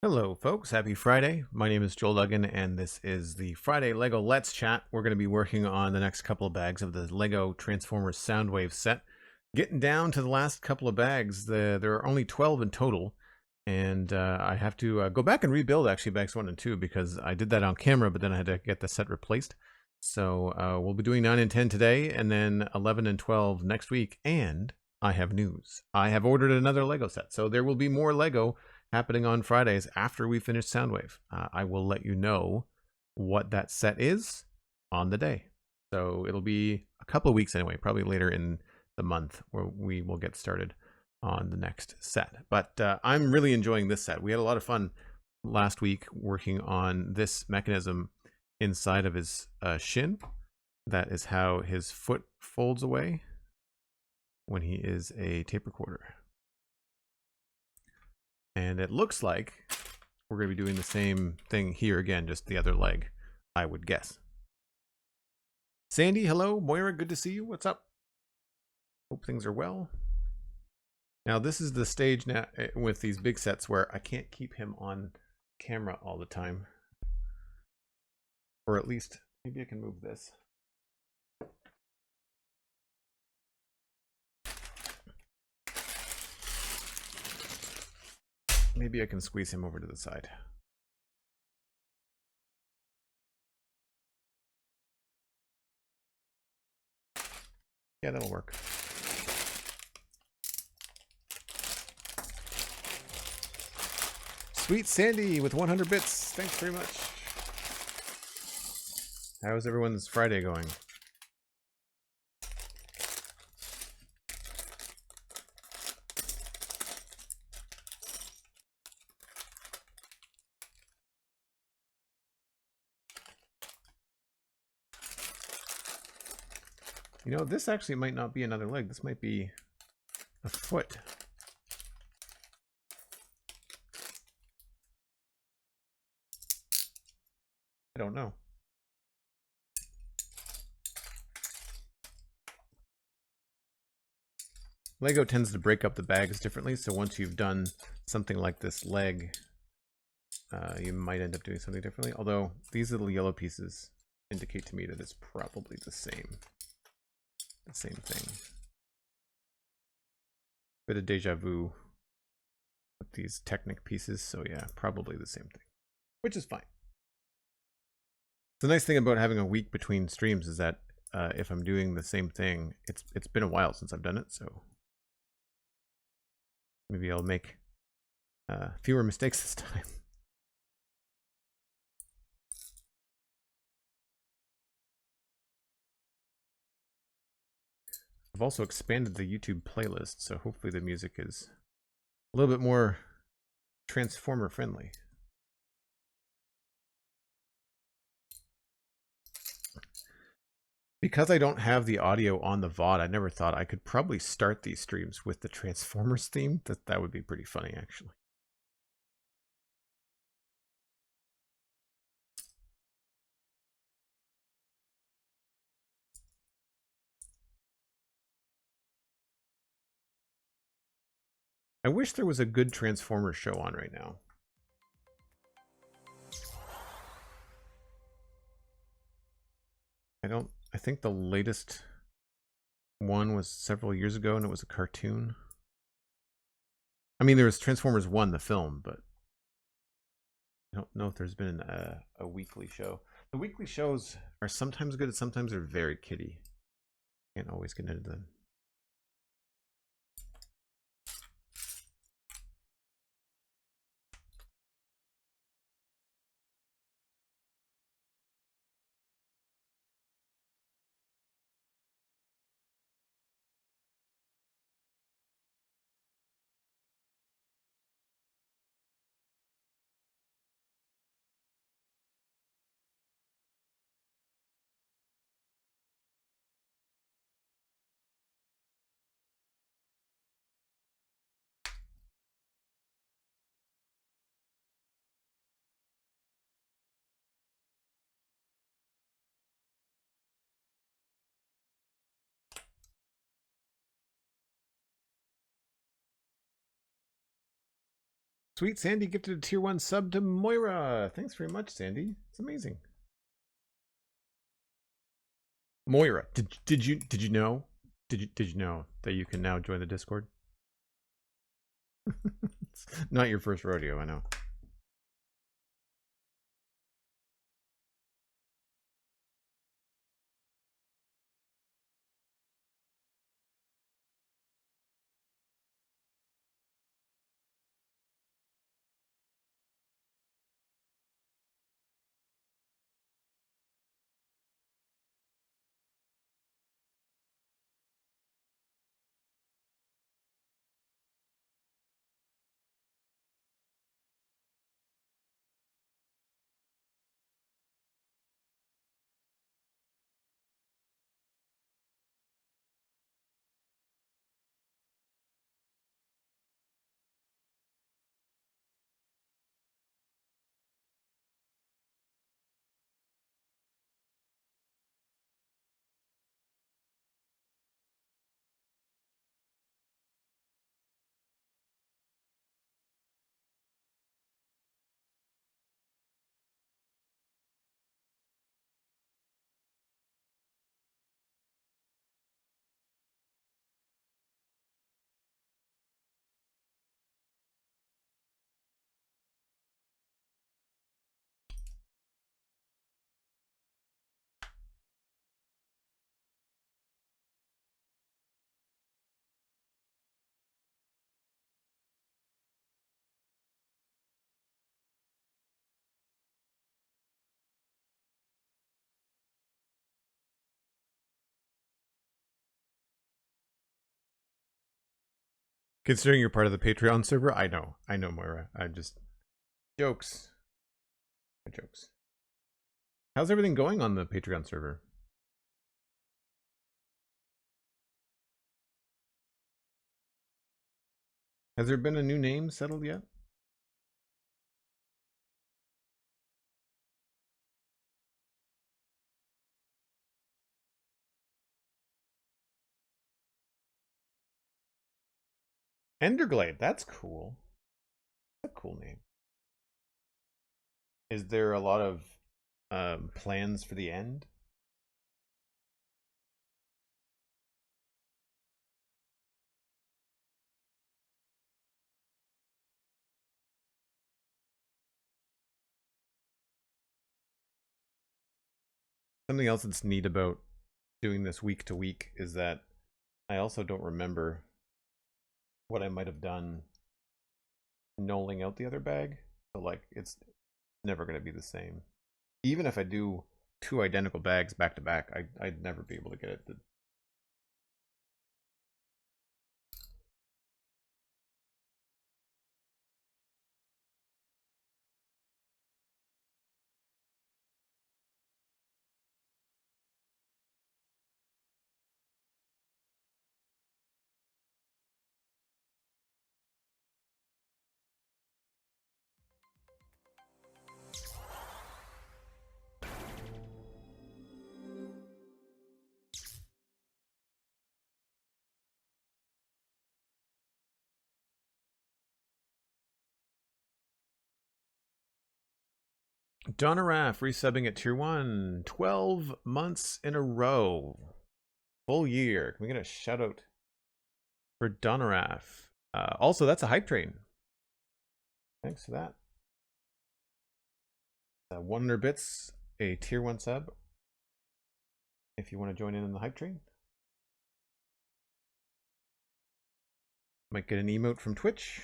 Hello, folks. Happy Friday. My name is Joel Duggan, and this is the Friday LEGO Let's Chat. We're going to be working on the next couple of bags of the LEGO Transformers Soundwave set. Getting down to the last couple of bags. There are only 12 in total, and I have to go back and rebuild, actually, bags 1 and 2, because I did that on camera, but then I had to get the set replaced. So we'll be doing 9 and 10 today, and then 11 and 12 next week, and I have news. I have ordered another LEGO set, so there will be more LEGO happening on Fridays after we finish Soundwave. I will let you know what that set is on the day. So it'll be a couple of weeks anyway, probably later in the month where we will get started on the next set. But I'm really enjoying this set. We had a lot of fun last week working on this mechanism inside of his shin. That is how his foot folds away when he is a tape recorder. And it looks like we're going to be doing the same thing here again, just the other leg, I would guess. Sandy, hello. Moira, good to see you. What's up? Hope things are well. Now, this is the stage now with these big sets where I can't keep him on camera all the time. Or at least, maybe I can move this. Maybe I can squeeze him over to the side. Yeah, that'll work. SweetSandi with 100 bits. Thanks very much. How's everyone's Friday going? You know, this actually might not be another leg. This might be a foot. I don't know. LEGO tends to break up the bags differently, so once you've done something like this leg, you might end up doing something differently. Although these little yellow pieces indicate to me that it's probably the same thing. Bit of deja vu with these Technic pieces, so yeah, probably the same thing, which is fine. The nice thing about having a week between streams is that if I'm doing the same thing, it's been a while since I've done it, so maybe I'll make fewer mistakes this time. I've also expanded the YouTube playlist, so hopefully the music is a little bit more Transformer friendly. Because I don't have the audio on the VOD, I never thought I could probably start these streams with the Transformers theme. That would be pretty funny, actually. I wish there was a good Transformers show on right now. I think the latest one was several years ago, and it was a cartoon. I mean, there was Transformers 1, the film, but I don't know if there's been a weekly show. The weekly shows are sometimes good, and sometimes they're very kiddie. Can't always get into them. SweetSandi gifted a tier 1 sub to Moira. Thanks very much, Sandy. It's amazing. Moira, did you know? Did you know that you can now join the Discord? It's not your first rodeo, I know. Considering you're part of the Patreon server, I know, Moira. I just jokes. Jokes. How's everything going on the Patreon server? Has there been a new name settled yet? Enderglade, that's cool. That's a cool name. Is there a lot of plans for the end? Something else that's neat about doing this week to week is that I also don't remember what I might have done nulling out the other bag. So like it's never going to be the same. Even if I do 2 identical bags back to back, I'd never be able to get it to... Dalara resubbing at tier 1, 12 months in a row. Full year. Can we get a shout out for Dalara? Also, that's a hype train. Thanks for that. 100 bits, a tier 1 sub. If you want to join in the hype train. Might get an emote from Twitch.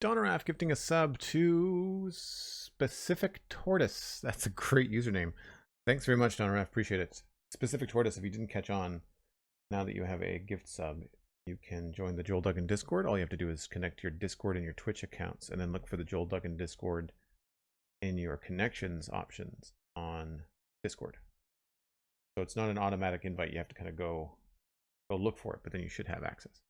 Dalara gifting a sub to Specific Tortoise. That's a great username. Thanks very much, Dalara. Appreciate it. Specific Tortoise, if you didn't catch on, now that you have a gift sub, you can join the Joel Duggan Discord. All you have to do is connect your Discord and your Twitch accounts, and then look for the Joel Duggan Discord in your connections options on Discord. So it's not an automatic invite. You have to kind of go look for it, but then you should have access.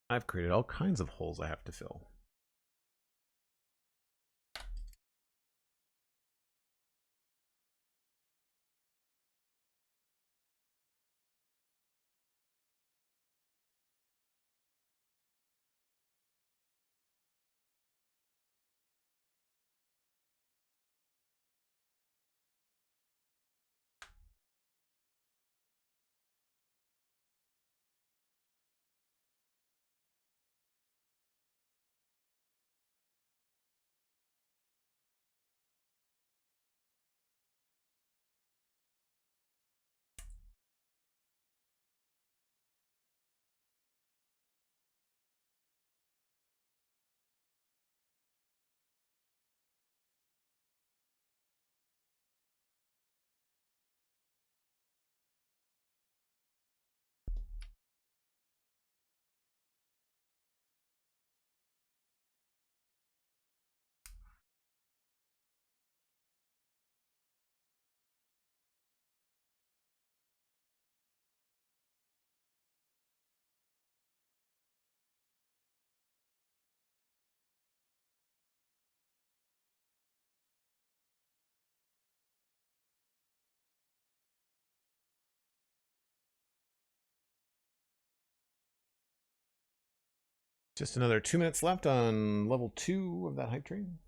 I've created all kinds of holes I have to fill. Just another 2 minutes left on level 2 of that hype train.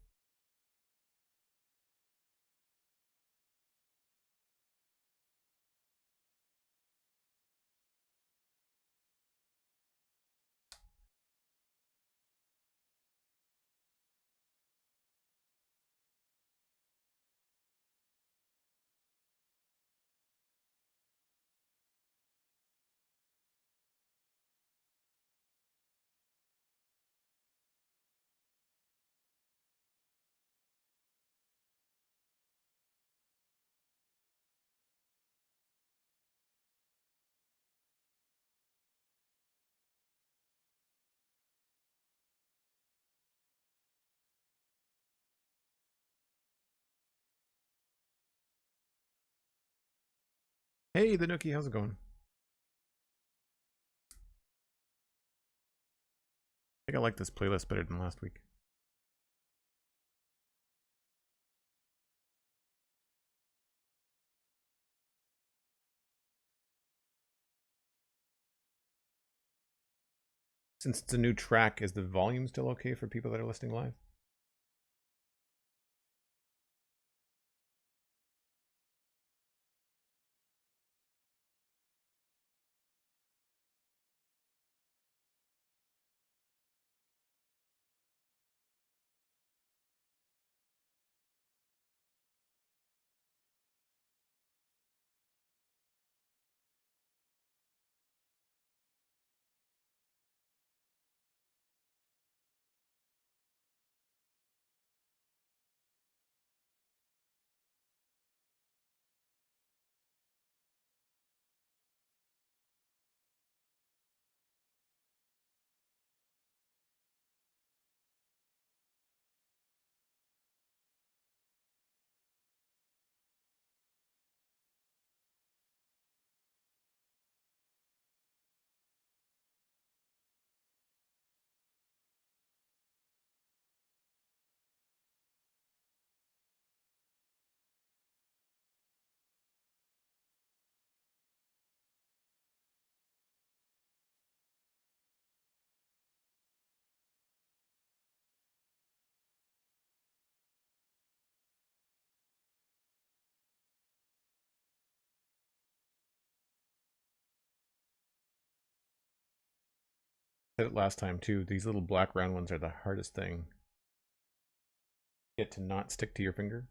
Hey, the Nookie, how's it going? I think I like this playlist better than last week. Since it's a new track, is the volume still okay for people that are listening live? Said it last time too. These little black round ones are the hardest thing. Get to not stick to your finger.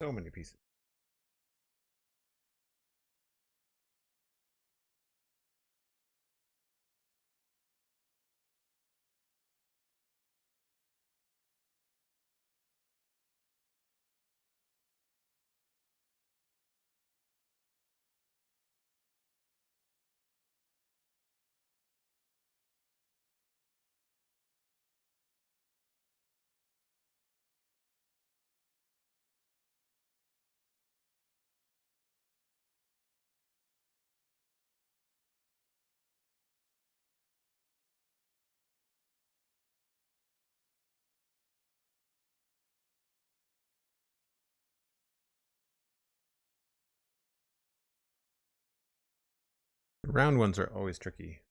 So many pieces. The round ones are always tricky.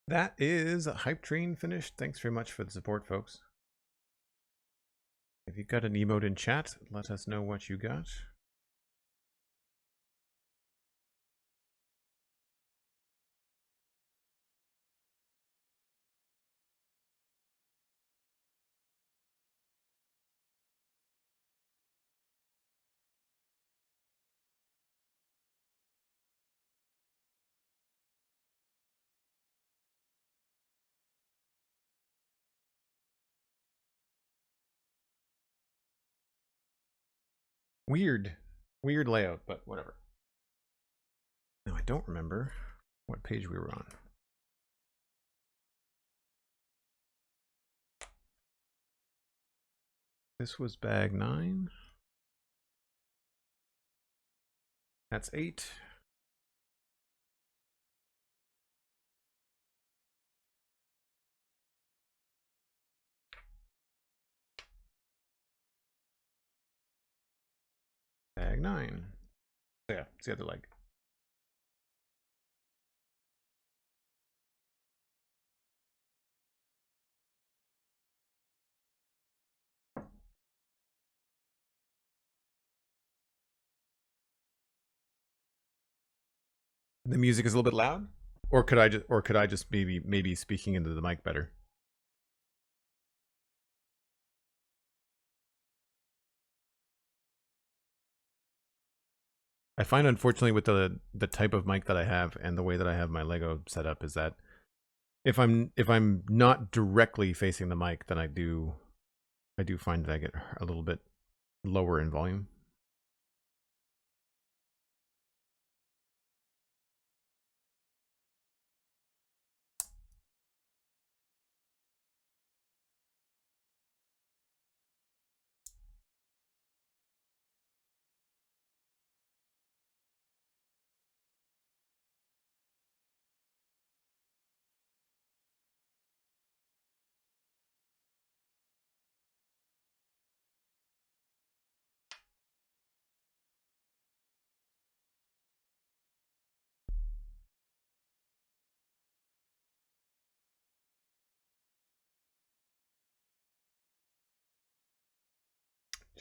That is a hype train finished. Thanks very much for the support, folks. If you got an emote in chat, let us know what you got. Weird layout, but whatever. Now I don't remember what page we were on. This was bag 9. That's 8. Bag 9. So yeah, it's the other leg. The music is a little bit loud, or could I just maybe speaking into the mic better? I find, unfortunately, with the type of mic that I have and the way that I have my Lego set up, is that if I'm not directly facing the mic, then I do find that I get a little bit lower in volume.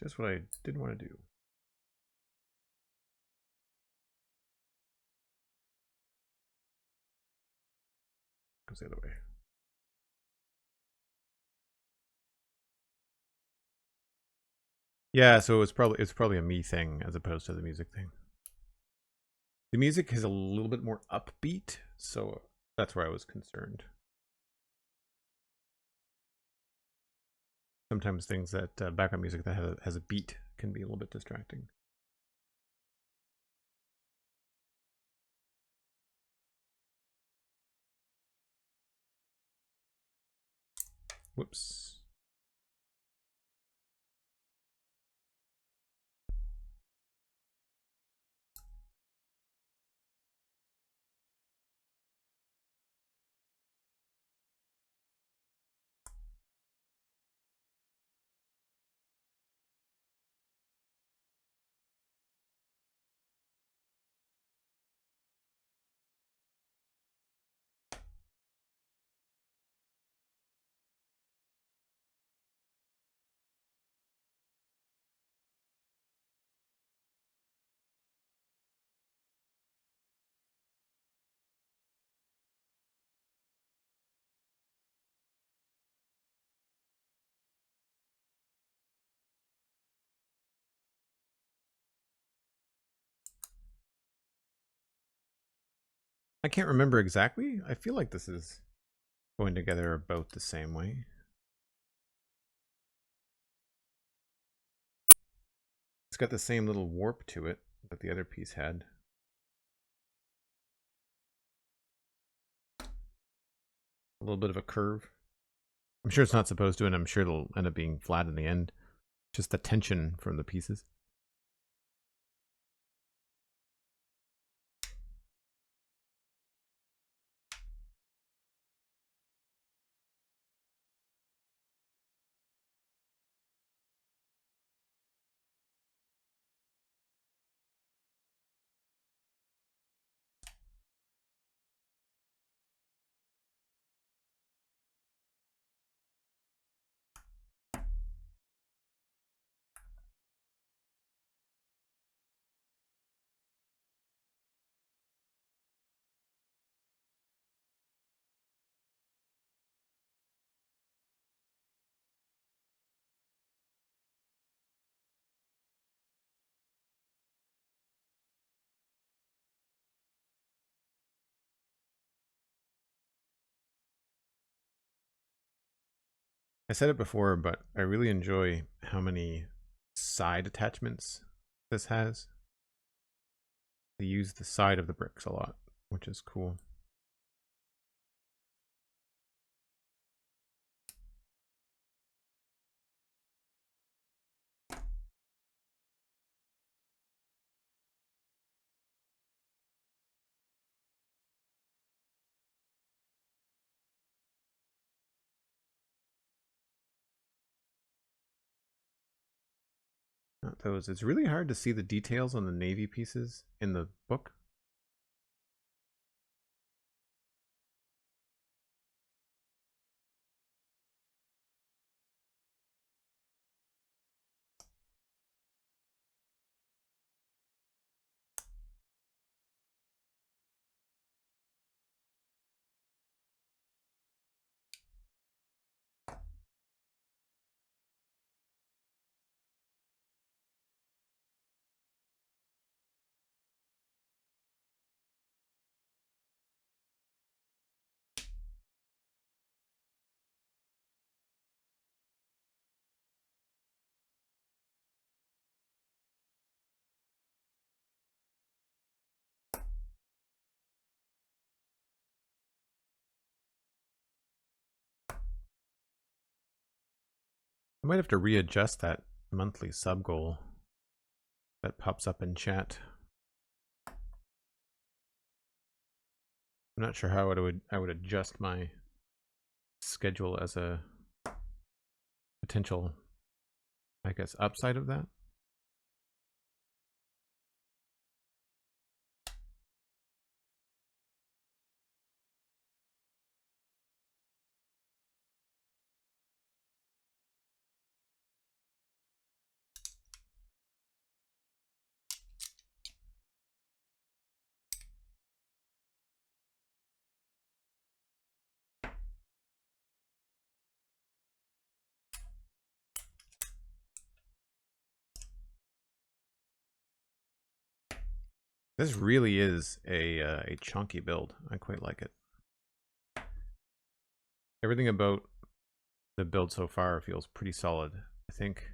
Just what I didn't want to do. Goes the other way. Yeah, so it's probably a me thing as opposed to the music thing. The music is a little bit more upbeat, so that's where I was concerned. Sometimes things that background music that has a beat can be a little bit distracting. Whoops. I can't remember exactly. I feel like this is going together about the same way. It's got the same little warp to it that the other piece had. A little bit of a curve. I'm sure it's not supposed to, and I'm sure it'll end up being flat in the end. Just the tension from the pieces. I said it before, but I really enjoy how many side attachments this has. They use the side of the bricks a lot, which is cool. Not those. It's really hard to see the details on the navy pieces in the book. I might have to readjust that monthly sub goal that pops up in chat. I'm not sure how I would adjust my schedule as a potential, I guess, upside of that. This really is a chunky build. I quite like it. Everything about the build so far feels pretty solid. I think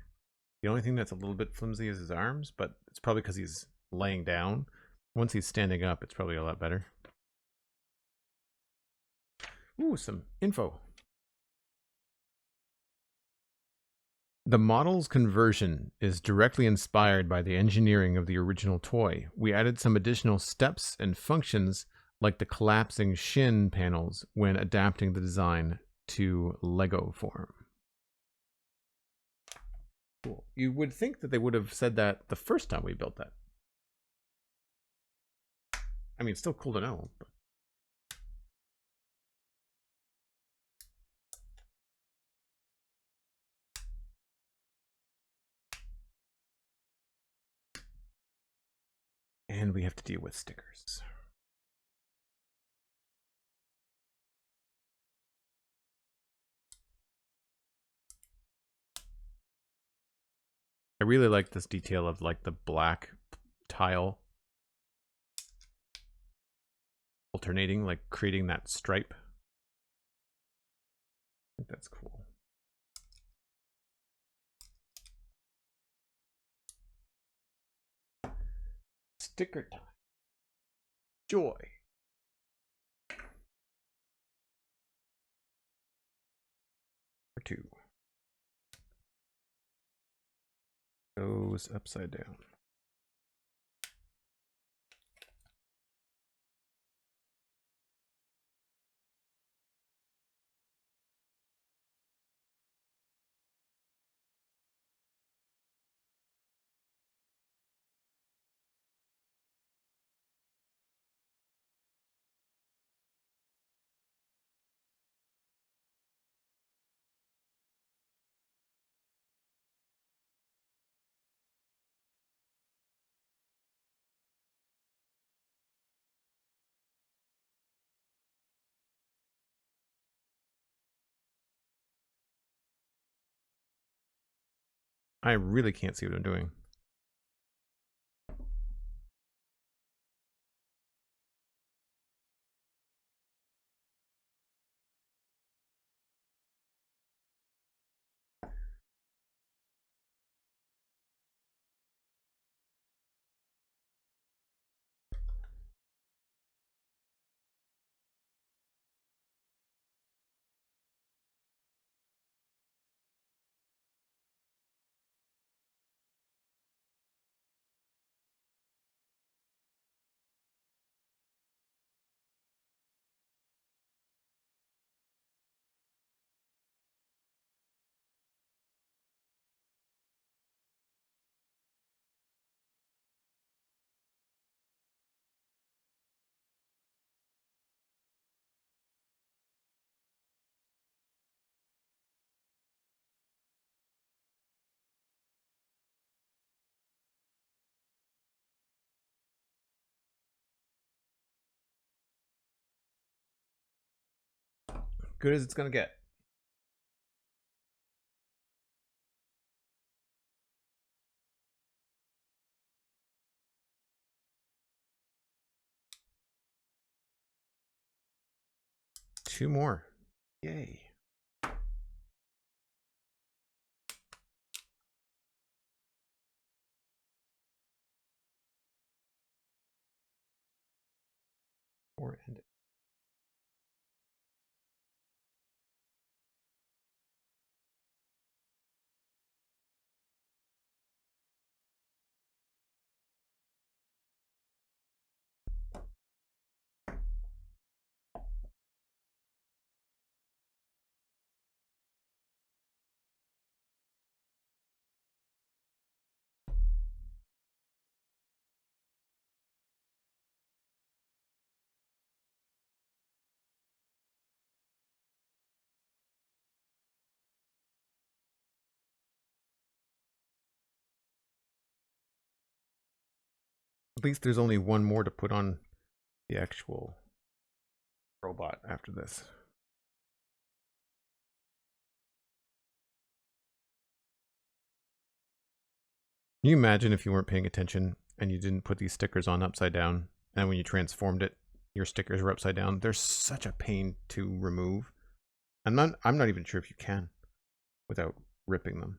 the only thing that's a little bit flimsy is his arms, but it's probably because he's laying down. Once he's standing up, it's probably a lot better. Ooh, some info. The model's conversion is directly inspired by the engineering of the original toy. We added some additional steps and functions like the collapsing shin panels when adapting the design to Lego form. Cool. You would think that they would have said that the first time we built that. I mean, it's still cool to know, but... And we have to deal with stickers. I really like this detail of like the black tile alternating, like creating that stripe. I think that's cool. Sticker time. Joy. Or 2. Goes upside down. I really can't see what I'm doing. Good as it's gonna get. Two more. Yay. Or end it. At least there's only one more to put on the actual robot after this. Can you imagine if you weren't paying attention and you didn't put these stickers on upside down, and when you transformed it, your stickers were upside down? They're such a pain to remove. I'm not even sure if you can without ripping them.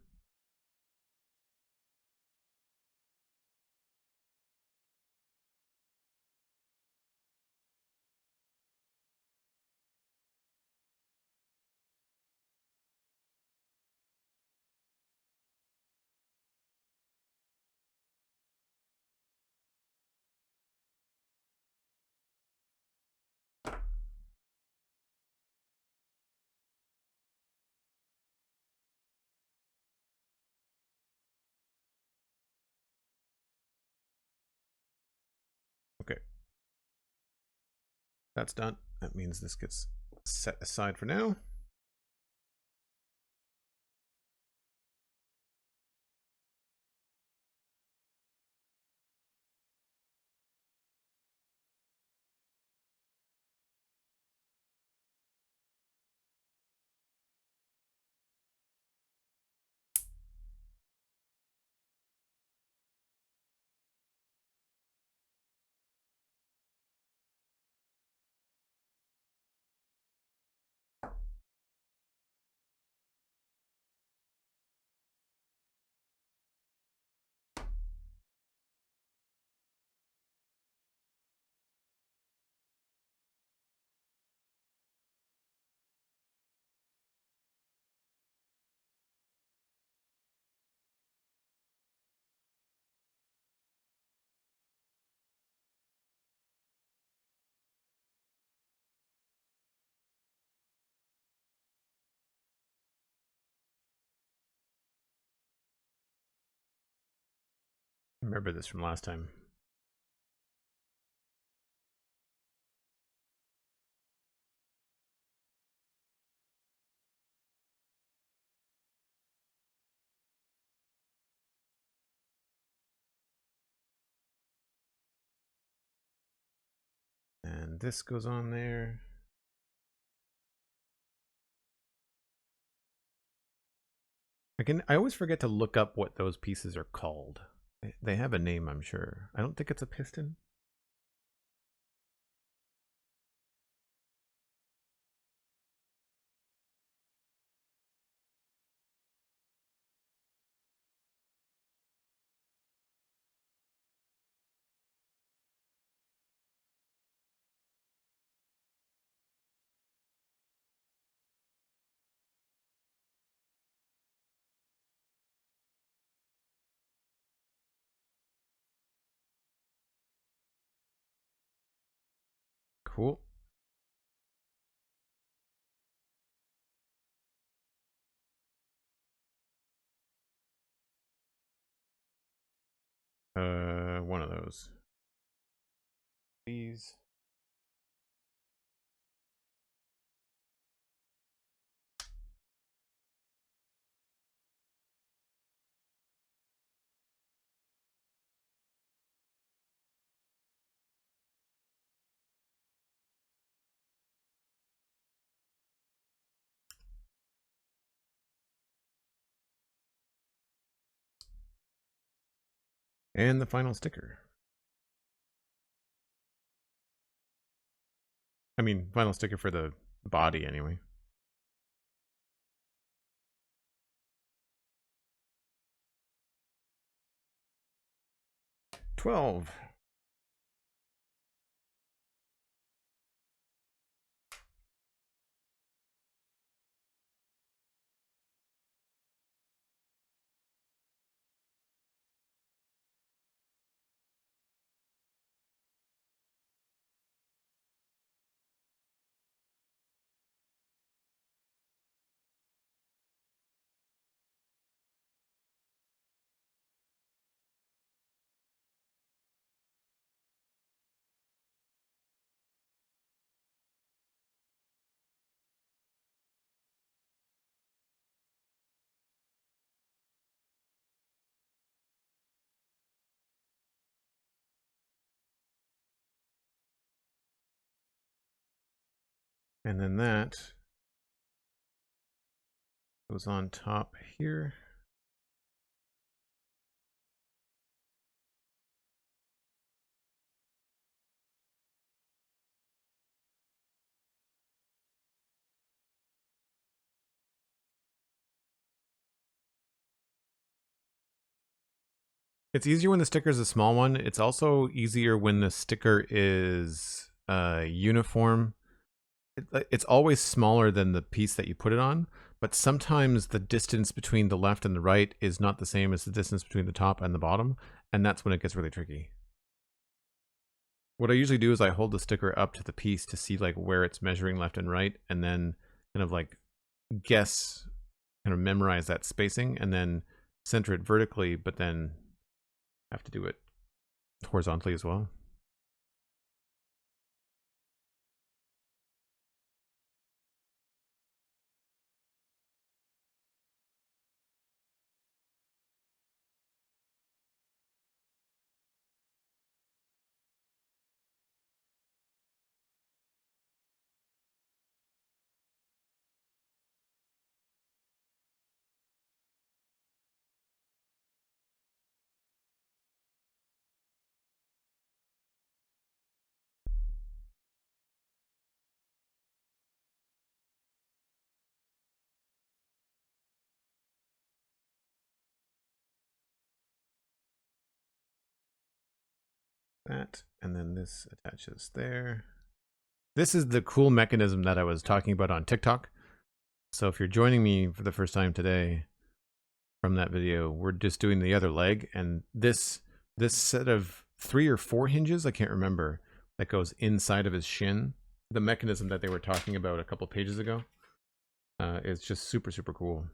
Okay. That's done. That means this gets set aside for now. Remember this from last time. And this goes on there. I always forget to look up what those pieces are called. They have a name, I'm sure. I don't think it's a piston. Cool. One of those. These. And the final sticker. I mean, final sticker for the body anyway. $12. And then that goes on top here. It's easier when the sticker is a small one. It's also easier when the sticker is uniform. It's always smaller than the piece that you put it on, but sometimes the distance between the left and the right is not the same as the distance between the top and the bottom, and that's when it gets really tricky. What I usually do is I hold the sticker up to the piece to see like where it's measuring left and right, and then kind of like guess, kind of memorize that spacing, and then center it vertically, but then have to do it horizontally as well. That, and then this attaches there. This is the cool mechanism that I was talking about on TikTok. So if you're joining me for the first time today from that video, we're just doing the other leg, and this set of 3 or 4 hinges, I can't remember, that goes inside of his shin, the mechanism that they were talking about a couple pages ago, is just super, super cool.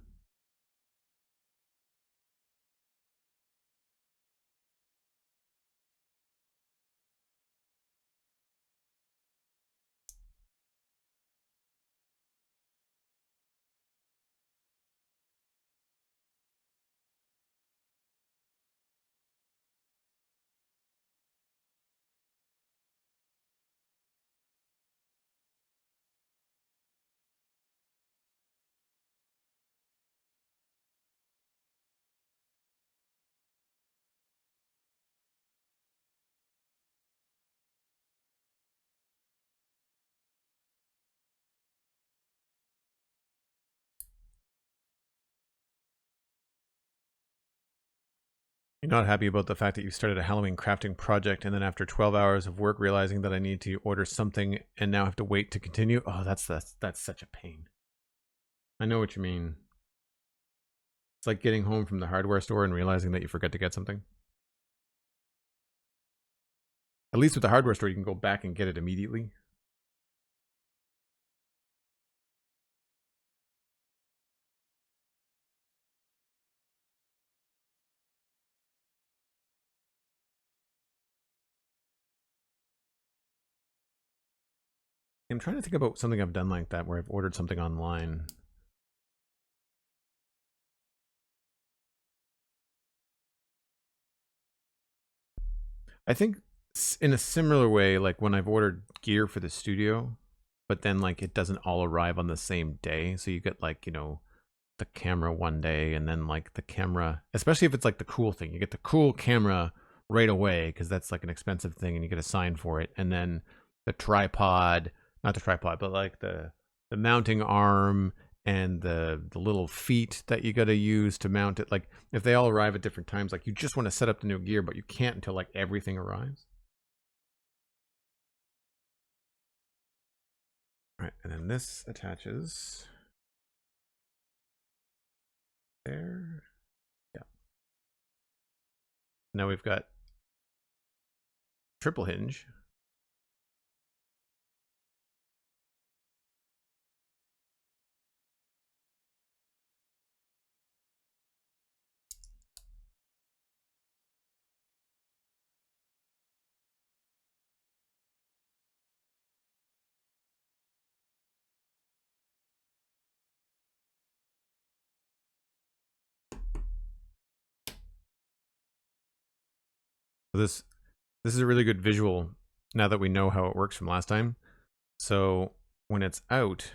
You're not happy about the fact that you started a Halloween crafting project, and then after 12 hours of work realizing that I need to order something and now have to wait to continue? Oh, that's such a pain. I know what you mean. It's like getting home from the hardware store and realizing that you forgot to get something. At least with the hardware store, you can go back and get it immediately. I'm trying to think about something I've done like that where I've ordered something online. I think in a similar way, like when I've ordered gear for the studio, but then like it doesn't all arrive on the same day. So you get like, you know, the camera one day, and then like the camera, especially if it's like the cool thing, you get the cool camera right away because that's like an expensive thing and you get a sign for it. And then the tripod, not the tripod, but like the mounting arm and the little feet that you got to use to mount it. Like if they all arrive at different times, like you just want to set up the new gear, but you can't until like everything arrives. All right, and then this attaches there. Yeah. Now we've got triple hinge. This is a really good visual now that we know how it works from last time. So when it's out,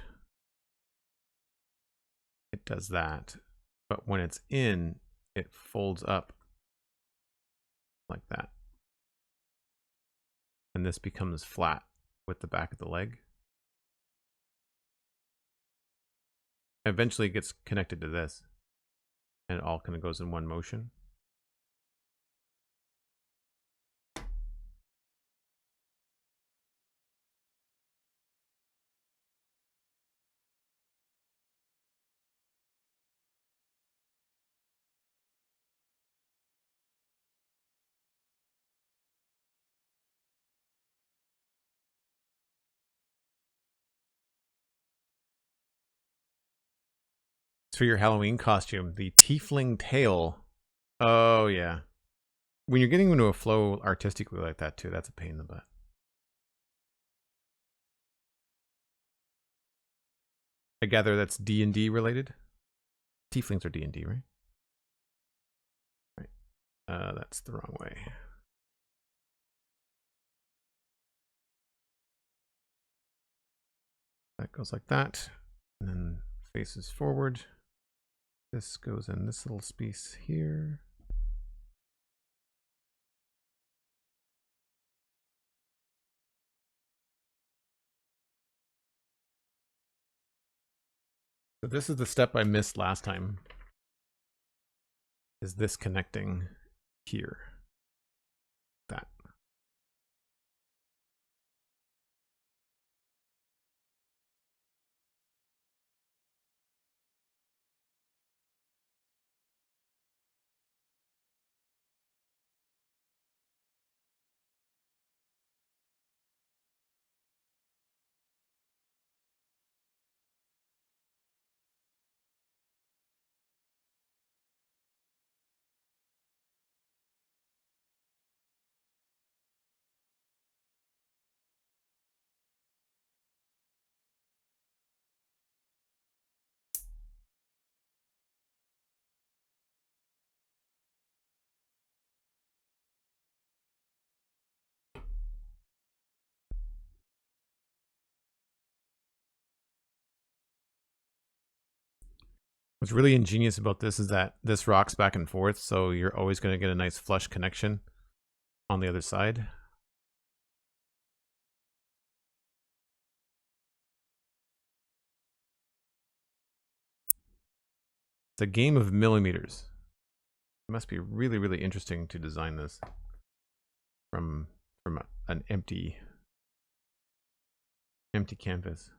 it does that. But when it's in, it folds up like that. And this becomes flat with the back of the leg. Eventually it gets connected to this. And it all kind of goes in one motion. For your Halloween costume, the tiefling tail. Oh yeah, when you're getting into a flow artistically like that too, that's a pain in the butt. I gather that's D&D related. Tieflings are D&D, right? Right. That's the wrong way. That goes like that, and then faces forward. This goes in this little space here. So this is the step I missed last time. Is this connecting here? That. What's really ingenious about this is that this rocks back and forth, so you're always going to get a nice flush connection on the other side. It's a game of millimeters. It must be really, really interesting to design this from an empty canvas.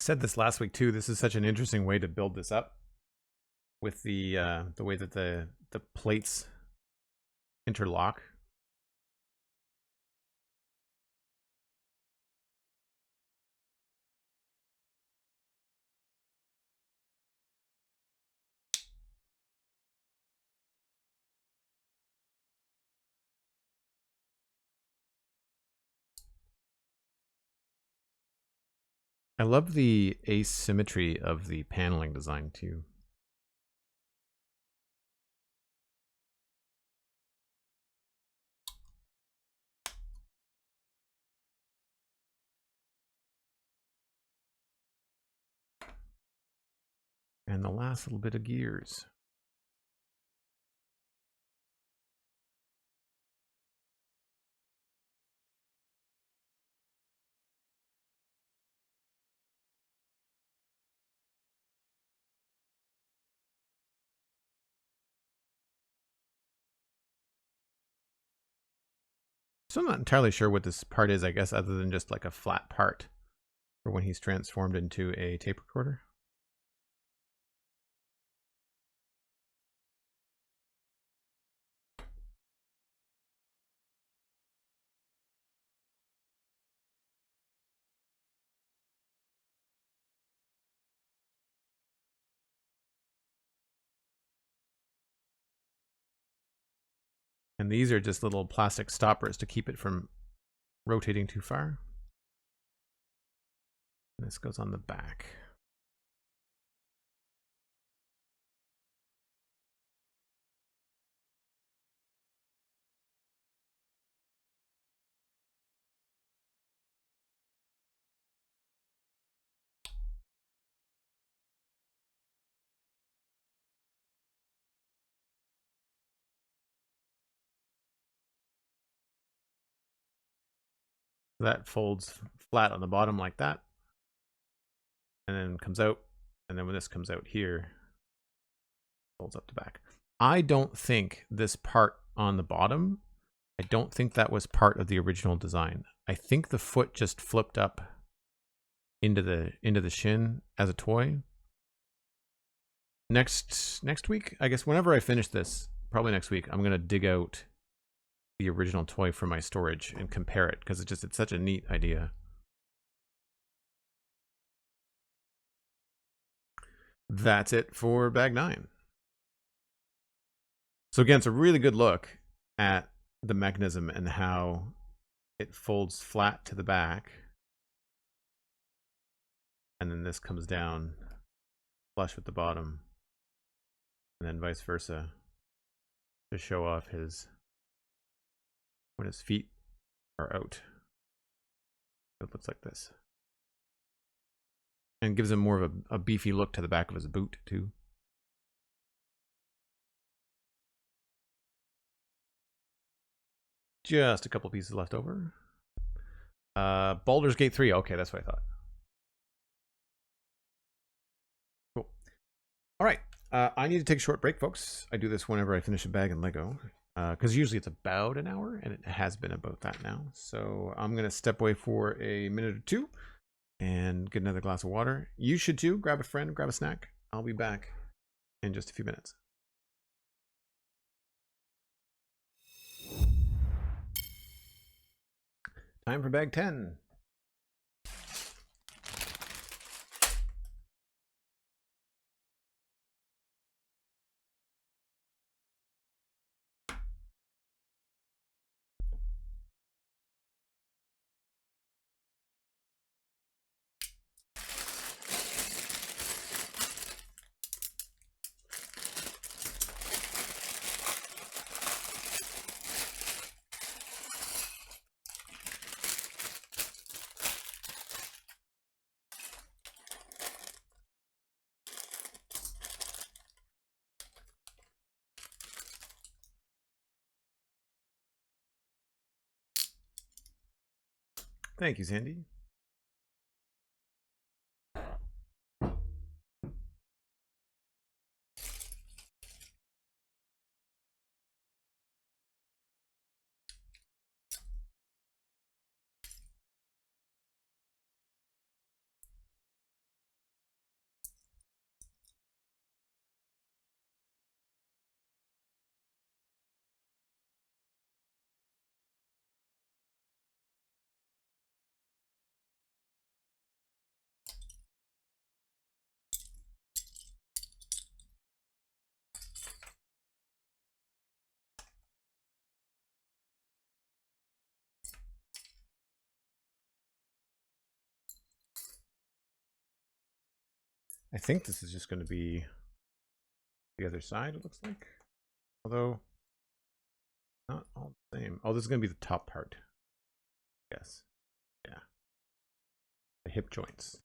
Said this last week too. This is such an interesting way to build this up with the way that the plates interlock. I love the asymmetry of the paneling design too. And the last little bit of gears. So I'm not entirely sure what this part is, I guess, other than just like a flat part for when he's transformed into a tape recorder. And these are just little plastic stoppers to keep it from rotating too far. And this goes on the back. That folds flat on the bottom like that, and then comes out, and then when this comes out here, folds up the back. I don't think this part on the bottom, I don't think that was part of the original design. I think the foot just flipped up into the shin as a toy. Next week, I guess whenever I finish this, probably next week, I'm gonna dig out the original toy from my storage and compare it, because it's such a neat idea. That's it for bag 9. So again, it's a really good look at the mechanism and how it folds flat to the back, and then this comes down flush with the bottom, and then vice versa to show off his when his feet are out. It looks like this. And gives him more of a beefy look to the back of his boot, too. Just a couple pieces left over. Baldur's Gate 3. Okay, that's what I thought. Cool. All right. I need to take a short break, folks. I do this whenever I finish a bag in Lego. Because usually it's about an hour, and it has been about that now. So I'm going to step away for a minute or two and get another glass of water. You should too. Grab a friend, grab a snack. I'll be back in just a few minutes. Time for bag 10. Thank you, Sandy. I think this is just going to be the other side, it looks like. Although, not all the same. Oh, this is going to be the top part. Yes. Yeah. The hip joints.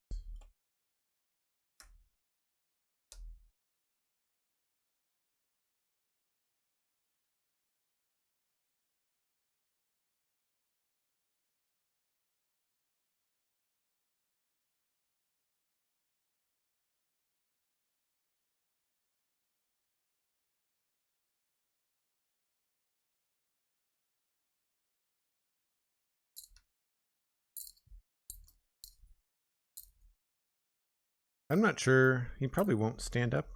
I'm not sure. He probably won't stand up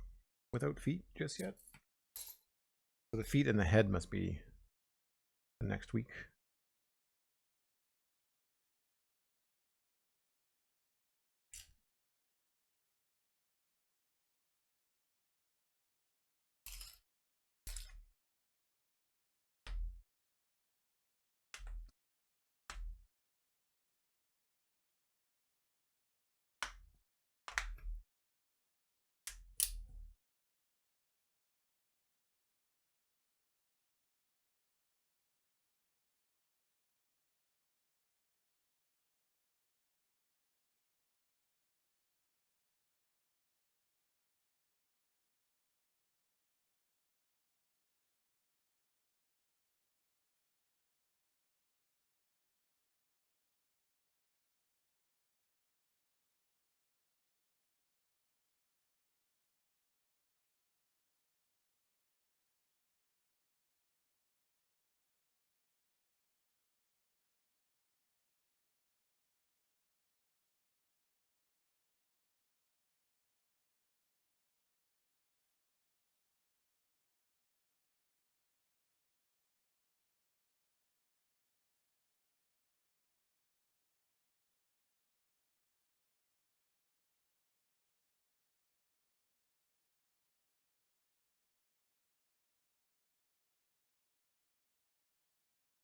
without feet just yet. So the feet and the head must be the next week.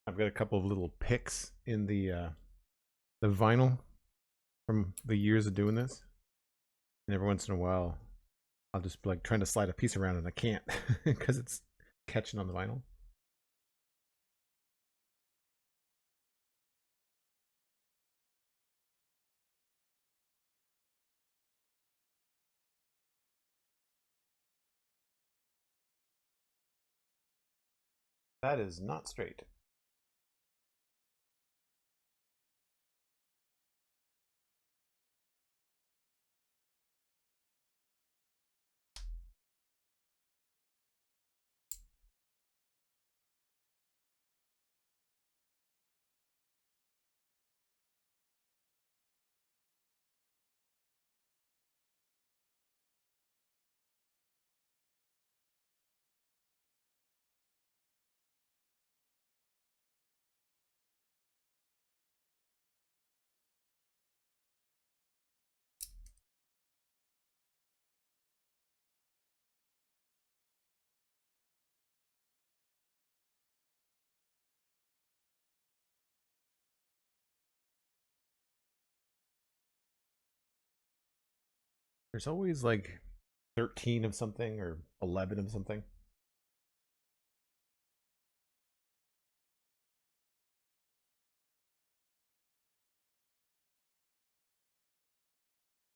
I've got a couple of little picks in the vinyl from the years of doing this, and every once in a while, I'll just be like trying to slide a piece around and I can't because it's catching on the vinyl. That is not straight. There's always like 13 of something or 11 of something.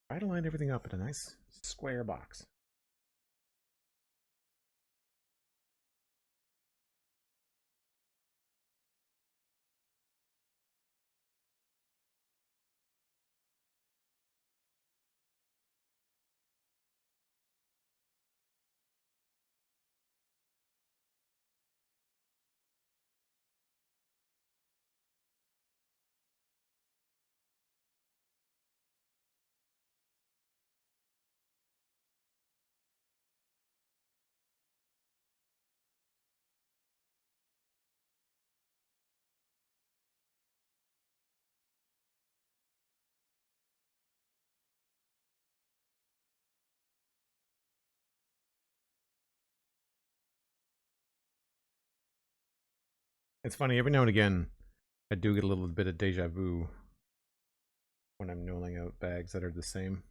Try to line everything up in a nice square box. It's funny, every now and again, I do get a little bit of deja vu when I'm knolling out bags that are the same.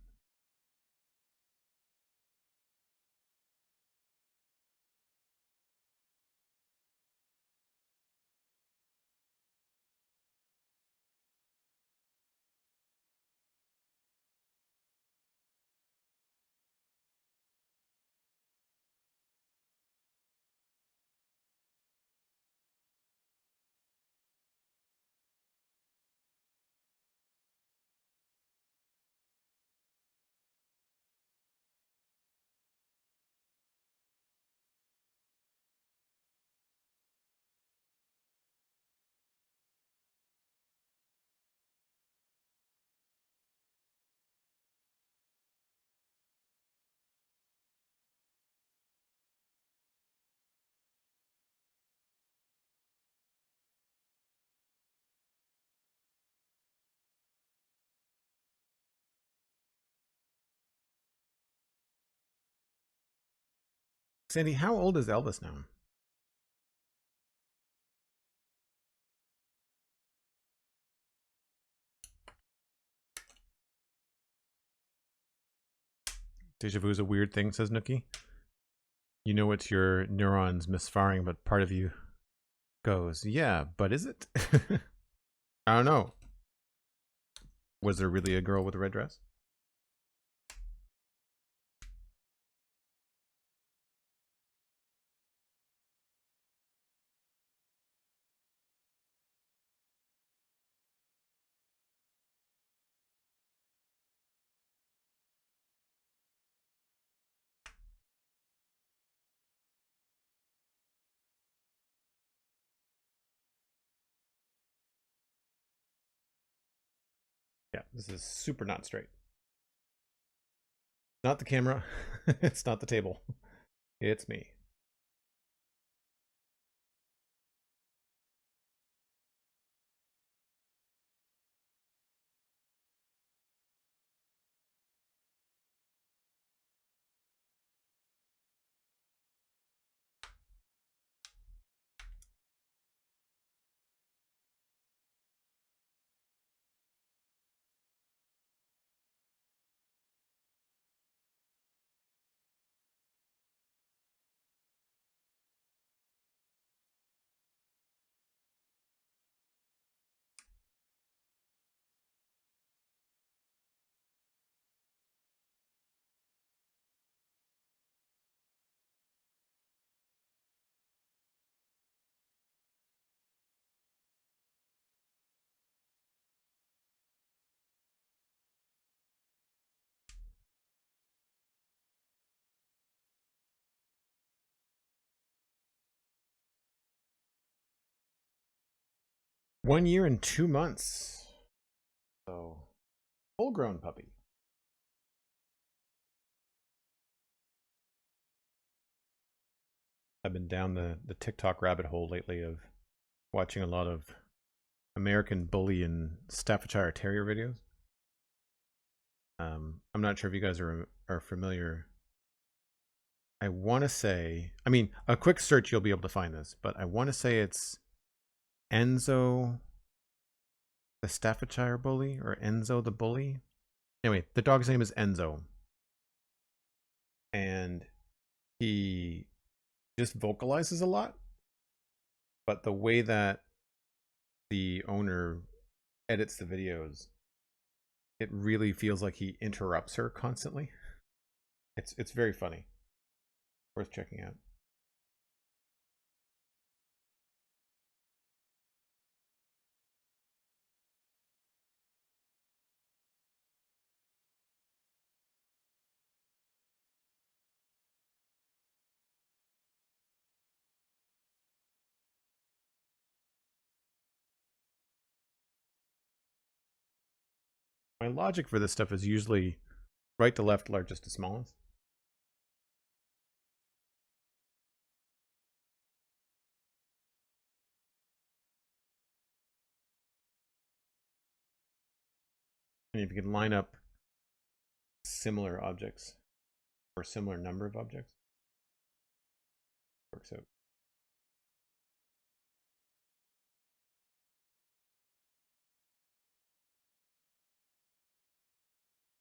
Sandy, how old is Elvis now? Deja vu is a weird thing, says Nookie. You know it's your neurons misfiring, but part of you goes, yeah, but is it? I don't know. Was there really a girl with a red dress? Yeah, this is super not straight. Not the camera. It's not the table. It's me. One year and 2 months. So, full-grown puppy. I've been down the TikTok rabbit hole lately of watching a lot of American Bully and Staffordshire Terrier videos. I'm not sure if you guys are familiar. I want to say, I mean, a quick search you'll be able to find this, but I want to say it's Enzo the Staffordshire Bully or Enzo the Bully. Anyway, the dog's name is Enzo. And he just vocalizes a lot. But the way that the owner edits the videos, it really feels like he interrupts her constantly. It's very funny. Worth checking out. My logic for this stuff is usually right to left, largest to smallest. And if you can line up similar objects or similar number of objects, works out.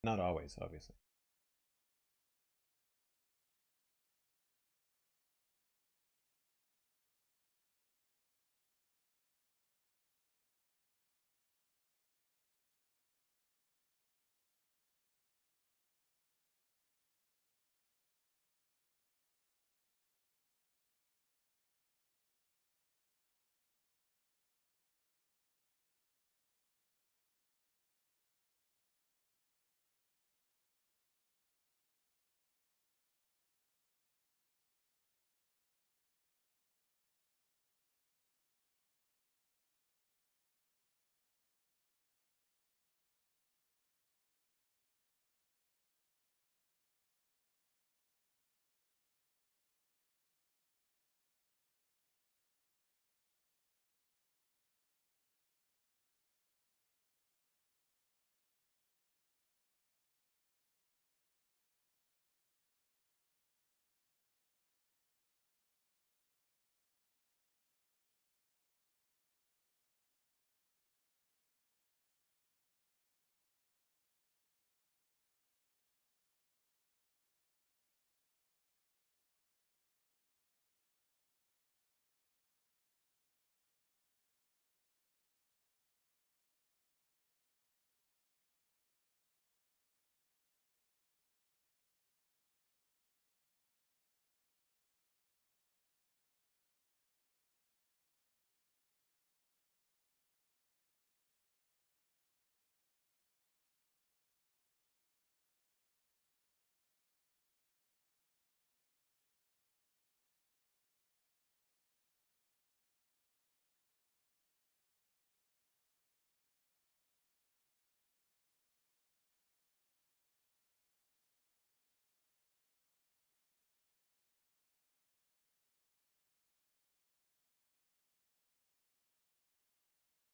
Not always, obviously.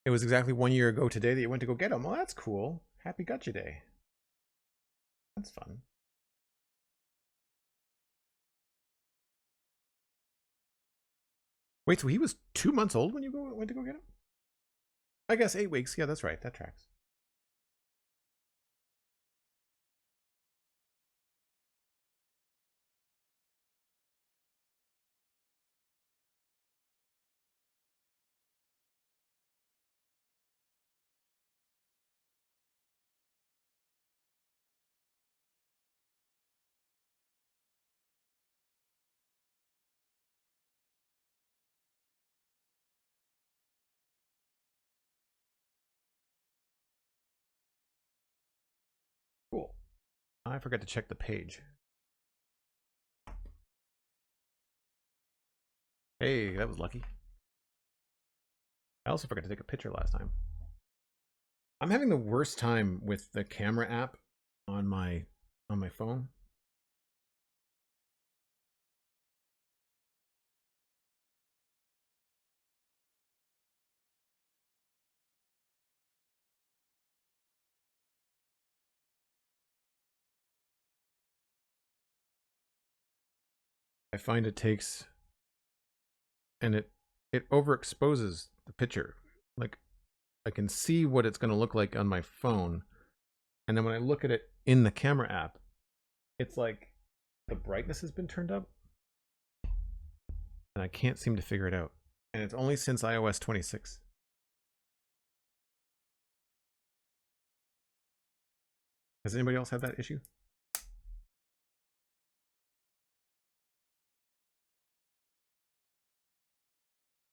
It was exactly 1 year ago today that you went to go get them. Well, that's cool. Happy Gotcha Day. That's fun. Wait, so he was 2 months old when you went to go get him? I guess 8 weeks. Yeah, that's right. That tracks. Cool. I forgot to check the page. Hey, that was lucky. I also forgot to take a picture last time. I'm having the worst time with the camera app on my phone. I find it takes, and it overexposes the picture. Like, I can see what it's going to look like on my phone, and then when I look at it in the camera app, it's like the brightness has been turned up, and I can't seem to figure it out. And it's only since iOS 26. Has anybody else had that issue?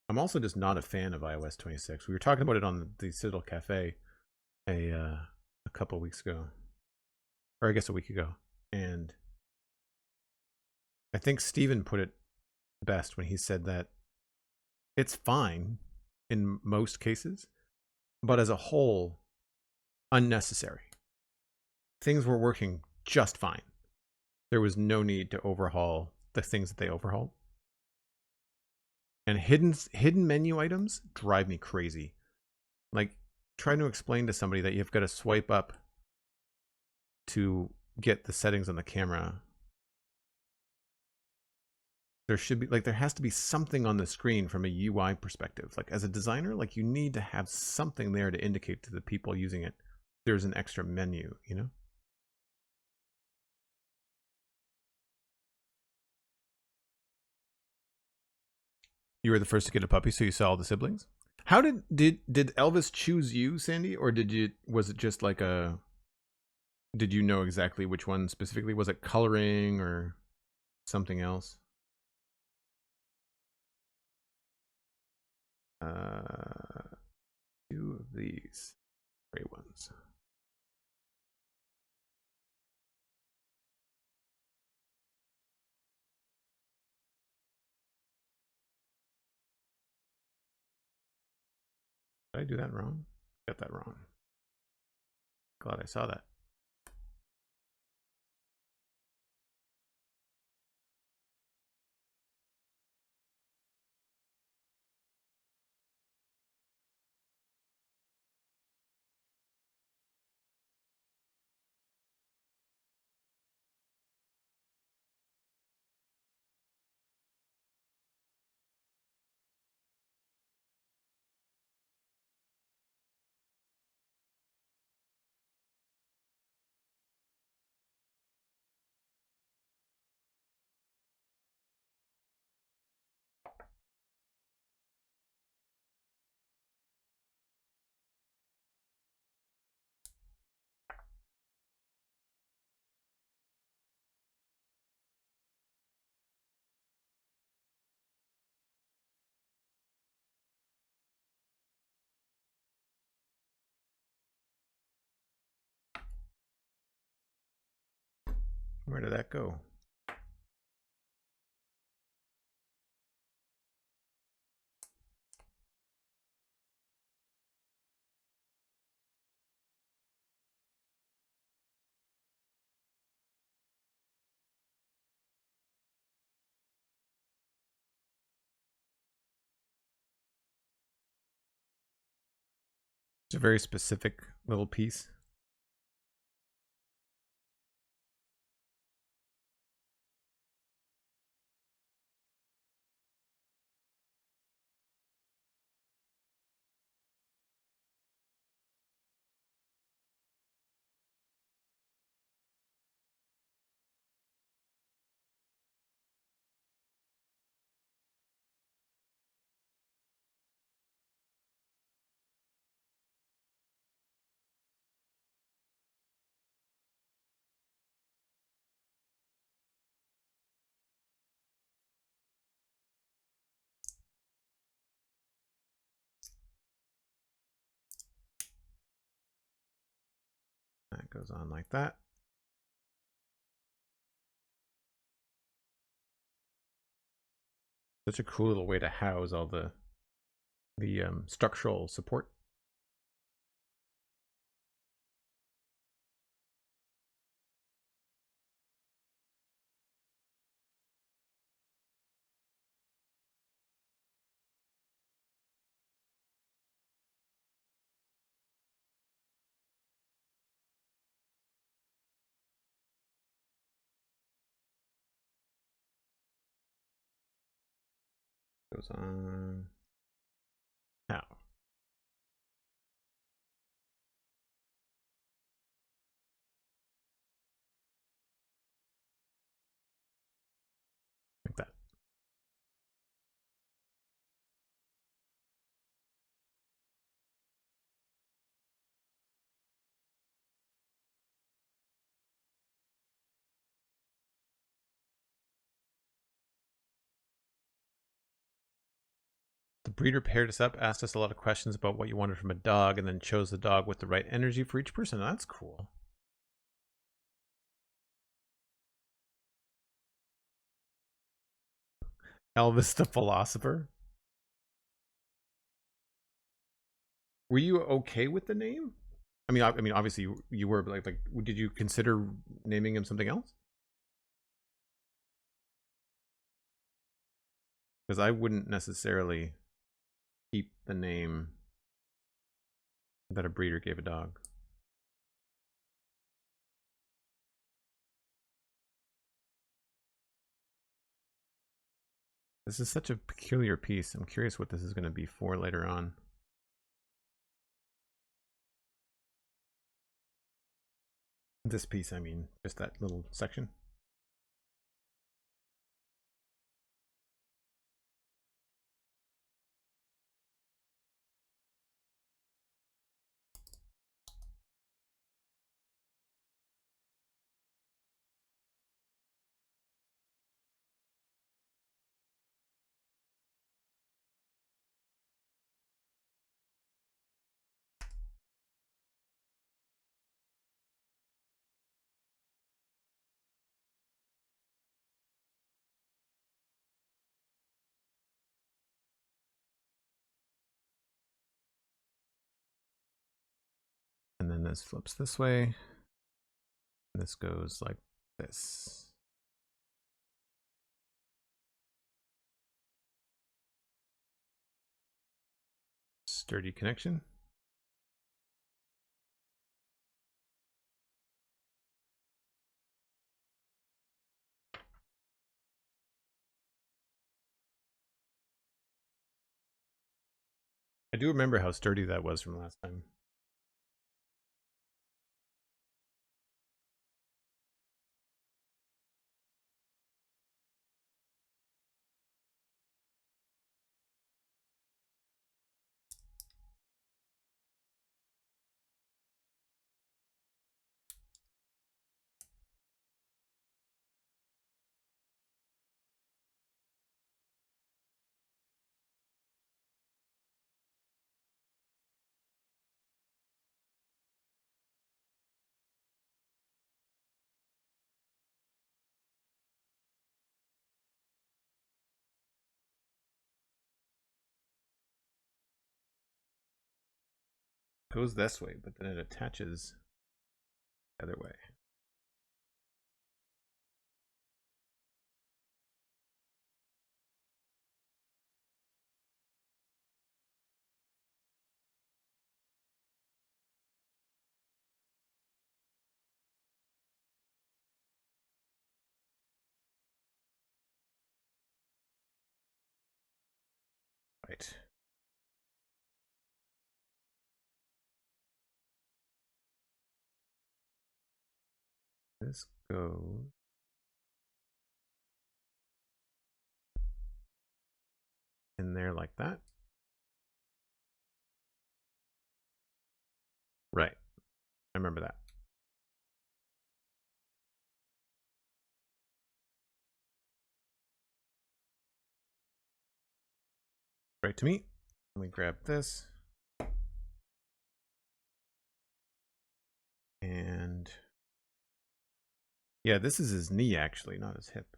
I'm also just not a fan of iOS 26. We were talking about it on the Citadel Cafe a couple weeks ago, or I guess a week ago, and I think Steven put it best when he said that it's fine in most cases, but as a whole, unnecessary. Things were working just fine. There was no need to overhaul the things that they overhauled. And hidden menu items drive me crazy. Like, trying to explain to somebody that you've got to swipe up to get the settings on the camera. There should be, like, there has to be something on the screen from a UI perspective. Like, as a designer, like, you need to have something there to indicate to the people using it there's an extra menu, you know? You were the first to get a puppy, so you saw all the siblings. How did Elvis choose you, Sandy, or was it just like a? Did you know exactly which one specifically? Was it coloring or something else? Two of these gray ones. Did I do that wrong? Got that wrong. Glad I saw that. Where did that go? It's a very specific little piece. That goes on like that. Such a cool little way to house all the structural support. Goes on. How? Like that. The breeder paired us up, asked us a lot of questions about what you wanted from a dog, and then chose the dog with the right energy for each person. That's cool. Elvis the Philosopher. Were you okay with the name? I mean, obviously you were, but like, did you consider naming him something else? Because I wouldn't necessarily keep the name that a breeder gave a dog. This is such a peculiar piece. I'm curious what this is going to be for later on. This piece, I mean, just that little section. And then this flips this way. And this goes like this. Sturdy connection. I do remember how sturdy that was from last time. Goes this way, but then it attaches the other way. right. This goes in there like that. Right. I remember that. Right to me. Let me grab this. And yeah, this is his knee actually, not his hip.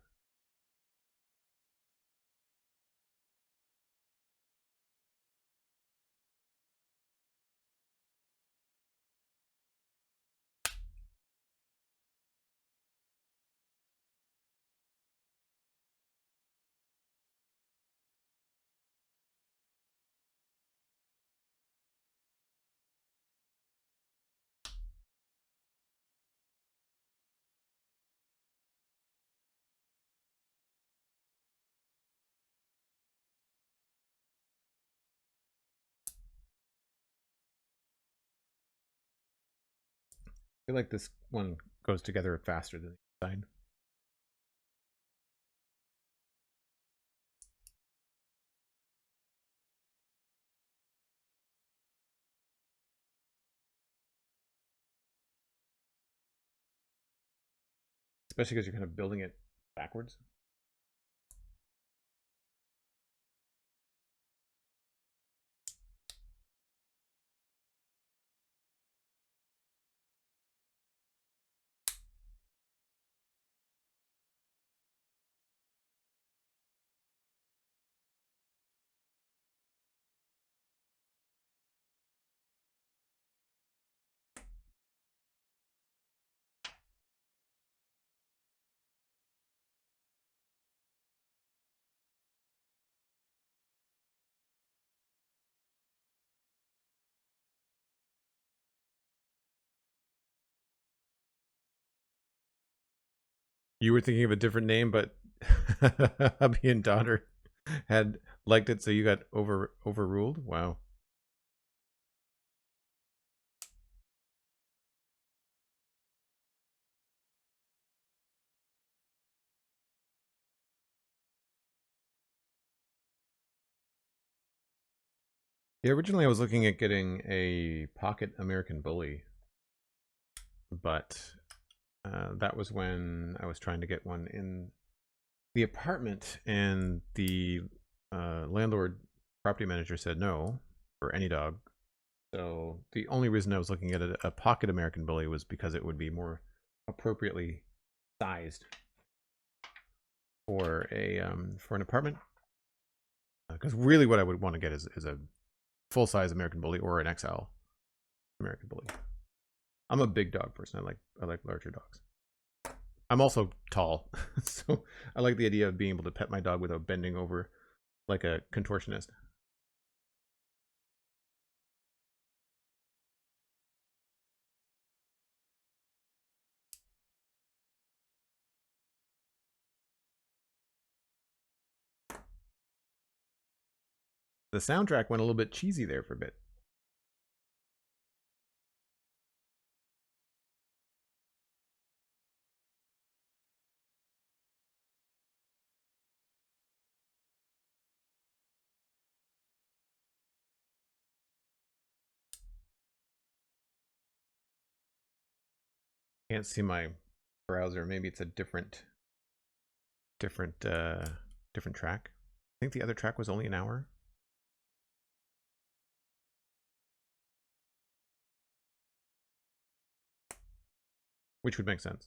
I feel like this one goes together faster than the side. Especially because you're kind of building it backwards. You were thinking of a different name, but hubby and daughter had liked it, so you got overruled. Wow. Yeah, originally I was looking at getting a pocket American Bully, but that was when I was trying to get one in the apartment, and the landlord property manager said no for any dog. So the only reason I was looking at a pocket American Bully was because it would be more appropriately sized for an apartment. Because really, what I would want to get is a full size American Bully or an XL American Bully. I'm a big dog person. I like larger dogs. I'm also tall, so I like the idea of being able to pet my dog without bending over like a contortionist. The soundtrack went a little bit cheesy there for a bit. Can't see my browser. Maybe it's a different track. I think the other track was only an hour. Which would make sense.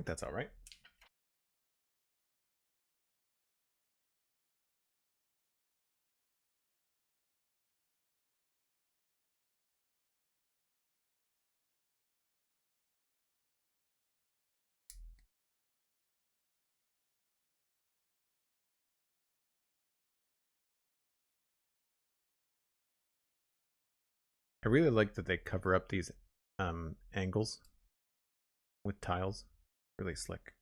think that's all right. I really like that they cover up these angles with tiles. Really slick.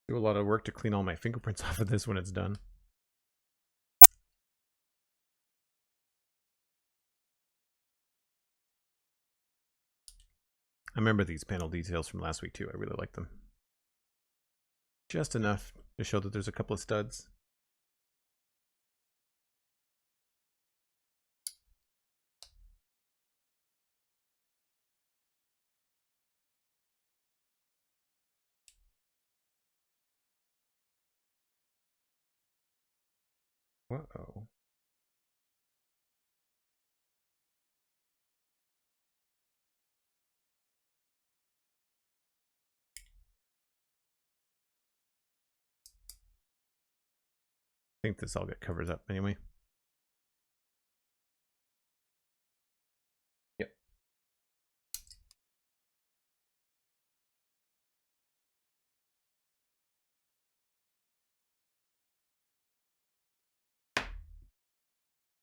Do a lot of work to clean all my fingerprints off of this when it's done. I remember these panel details from last week too. I really like them. Just enough to show that there's a couple of studs. Whoa. I think this all covers up anyway. Yep.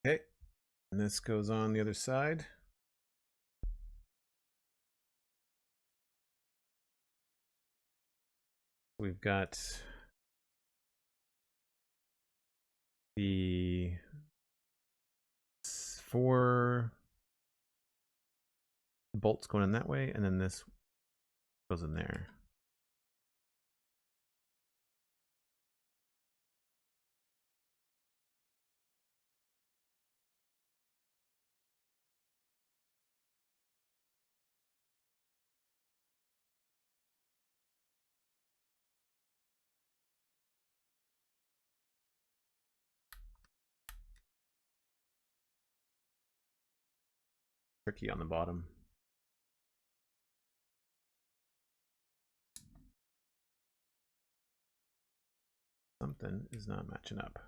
Okay, and this goes on the other side. We've got the 4 bolts going in that way, and then this goes in there. Tricky on the bottom. Something is not matching up.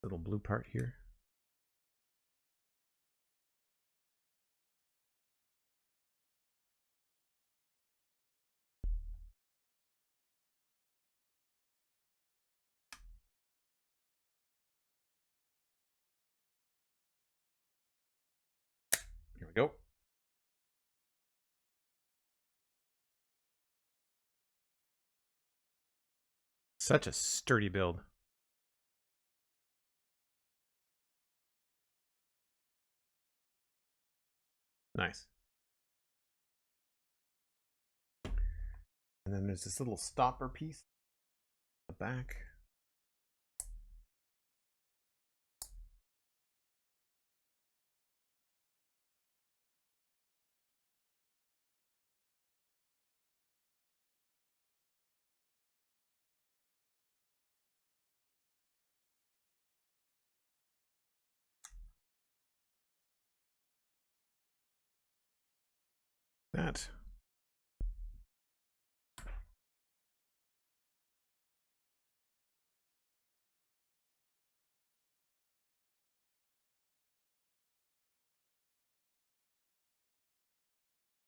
Little blue part here. Here we go. Such a sturdy build. Nice. And then there's this little stopper piece at the back. That.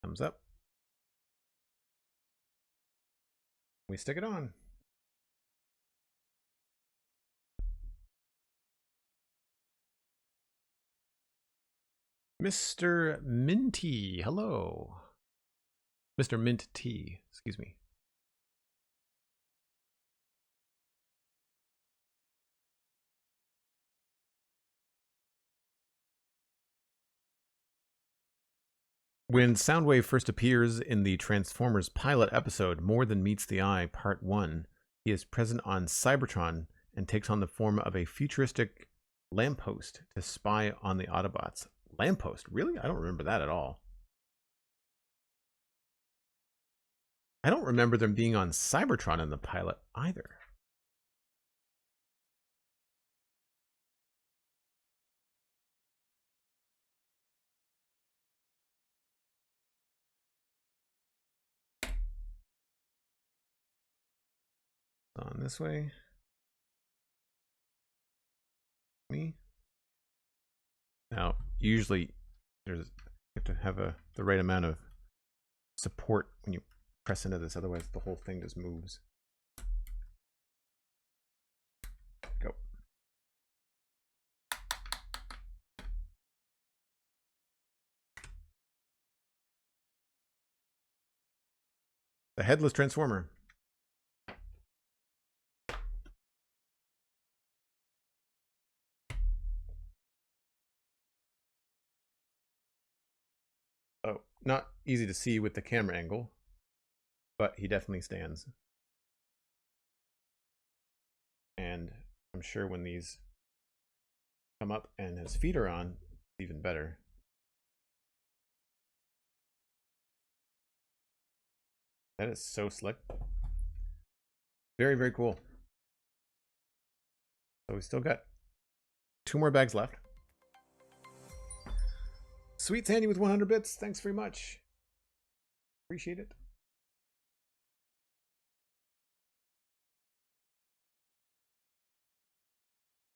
Thumbs up. We stick it on. Mr. Minty, hello. Mr. Mint Tea, excuse me. When Soundwave first appears in the Transformers pilot episode, More Than Meets the Eye, Part 1, he is present on Cybertron and takes on the form of a futuristic lamppost to spy on the Autobots. Lamppost. Really? I don't remember that at all. I don't remember them being on Cybertron in the pilot either. On this way. Me. Now, usually you have to have the right amount of support when you press into this, otherwise the whole thing just moves. Go. The headless transformer. Oh, not easy to see with the camera angle, but he definitely stands. And I'm sure when these come up and his feet are on, even better. That is so slick. Very, very cool. So we still got 2 more bags left. SweetSandi with 100 bits. Thanks very much. Appreciate it.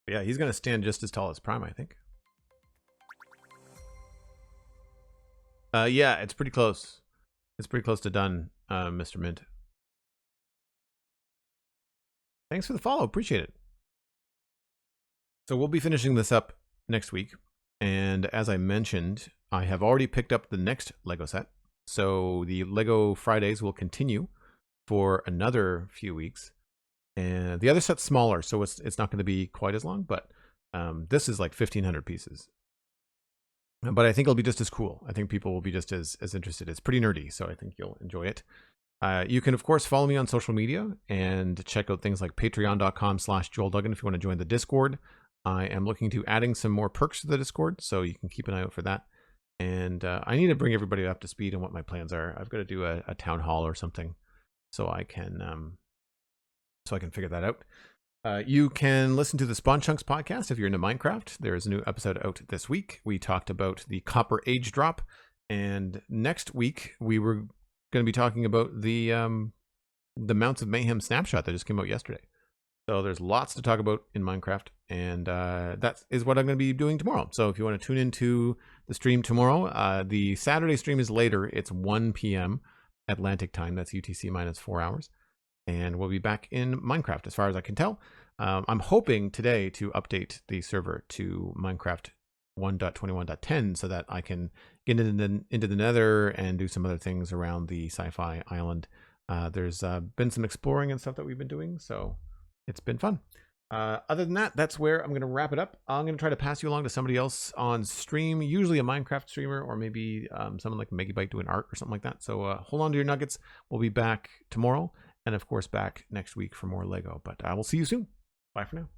Yeah, he's going to stand just as tall as Prime, I think. Yeah, it's pretty close. It's pretty close to done, Mr. Mint. Thanks for the follow. Appreciate it. So we'll be finishing this up next week. And as I mentioned, I have already picked up the next Lego set. So the Lego Fridays will continue for another few weeks. And the other set's smaller, so it's not going to be quite as long, but this is like 1,500 pieces. But I think it'll be just as cool. I think people will be just as interested. It's pretty nerdy, so I think you'll enjoy it. You can, of course, follow me on social media and check out things like patreon.com/JoelDuggan if you want to join the Discord. I am looking to adding some more perks to the Discord, so you can keep an eye out for that. And I need to bring everybody up to speed on what my plans are. I've got to do a town hall or something so I can figure that out. You can listen to the Spawn Chunks podcast if you're into Minecraft. There's a new episode out this week. We talked about the Copper Age drop, and next week we were going to be talking about the Mounts of Mayhem snapshot that just came out yesterday. So there's lots to talk about in Minecraft, and that is what I'm going to be doing tomorrow. So if you want to tune into the stream tomorrow, the Saturday stream is later. It's 1 p.m. Atlantic time. That's UTC minus 4 hours. And we'll be back in Minecraft as far as I can tell. I'm hoping today to update the server to Minecraft 1.21.10 so that I can get into the nether and do some other things around the sci-fi island. There's been some exploring and stuff that we've been doing, so it's been fun. Other than that, that's where I'm going to wrap it up. I'm going to try to pass you along to somebody else on stream, usually a Minecraft streamer or maybe someone like Megabyte doing art or something like that. So hold on to your nuggets. We'll be back tomorrow. And of course, back next week for more Lego. But I will see you soon. Bye for now.